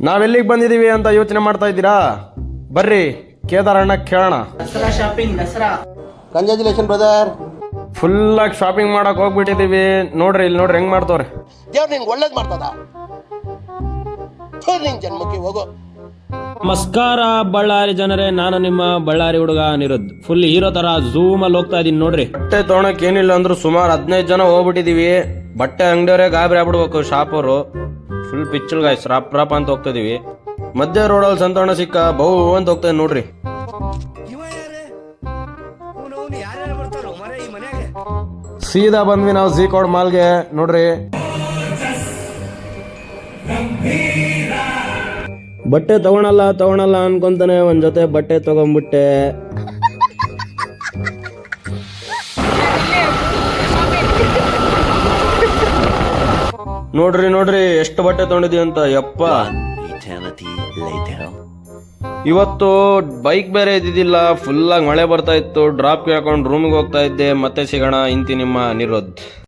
ನಾವೆಲ್ಲಿಗೆ ಬಂದಿದ್ದೀವಿ ಅಂತ ಯೋಚನೆ ಮಾಡ್ತಾ ಇದ್ದೀರಾ? ಬರ್ರಿ ಕೇದಾರಣ್ಣ ಕೇಳೋಣ. Dasara shopping Dasara. Congratulation brother. ಫುಲ್ಲಾಗಿ ಶಾಪಿಂಗ್ ಮಾಡಕ್ ಹೋಗ್ಬಿಟ್ಟಿದ್ದೀವಿ. ನೋಡ್ರಿ ಇಲ್ಲಿ ನೋಡ್ರಿ ಹೆಂಗ್ ಮಾಡ್ತವ್ರೆ. ದೇವ್ರು ನಿಂಗೆ ಒಳ್ಳೇದು ಮಾಡ್ತದ. ನಿನ್ ಜನ್ಮಕ್ಕೆ ಹೋಗೋ. ನಮಸ್ಕಾರ ಬಳ್ಳಾರಿ ಜನರೇ, ನಾನು ನಿಮ್ಮ ಬಳ್ಳಾರಿ ಹುಡುಗ ಅನಿರುದ್ಧ್. ಫುಲ್ ಹೀರೋ ತರ ಝೂಮ್ ಅಲ್ಲಿ ಹೋಗ್ತಾ ಇದೀನಿ ನೋಡ್ರಿ. ಬಟ್ಟೆ ತೊಗೊಳಕ್ ಏನಿಲ್ಲ ಅಂದ್ರೂ ಸುಮಾರು 15 ಜನ ಹೋಗ್ಬಿಟ್ಟಿದೀವಿ. ಬಟ್ಟೆ ಅಂಗಡಿಯವರೇ ಗಾಬರಿ ಆಗ್ಬಿಡ್ಬೇಕು. ಶಾಪ್ ಅವರು ಫುಲ್ ಪಿಚ್ಚಲ್ ಗಾಯ್ಸ್ ರಾಪ್ ರಾಪ್ ಅಂತ ಹೋಗ್ತಾ ಇದೀವಿ. ಮಧ್ಯ ರೋಡಲ್ಲಿ ಸಂತೋಣ ಸಿಕ್ಕ ಬಹು ಅಂತ ಹೋಗ್ತಾ ನೋಡ್ರಿ. ಸೀದಾ ಬಂದ್ವಿ ನಾವು ಝೀಕೋಡ್ ಮಾಲ್ಗೆ. ನೋಡ್ರಿ ಬಟ್ಟೆ ತಗೊಳಲ್ಲ ಅನ್ಕೊಂತಾನೆ ಒಂದ್ ಜೊತೆ ಬಟ್ಟೆ ತಗೊಂಡ್ಬಿಟ್ಟೆ. ನೋಡ್ರಿ ಎಷ್ಟು ಬಟ್ಟೆ ತಗೊಂಡಿದೀವಿ ಅಂತ. ಯಪ್ಪ ಇವತ್ತು ಬೈಕ್ ಬೇರೆ ಇದ್ದಿದ್ದಿಲ್ಲ, ಫುಲ್ ಆಗಿ ಮಳೆ ಬರ್ತಾ ಇತ್ತು. ಡ್ರಾಪ್ ಕೇಳ್ಕೊಂಡು ರೂಮಿಗೆ ಹೋಗ್ತಾ ಇದ್ದೆ. ಮತ್ತೆ ಸಿಗೋಣ ಇಂತಿ ನಿಮ್ಮ ಅನಿರುದ್ಧ್.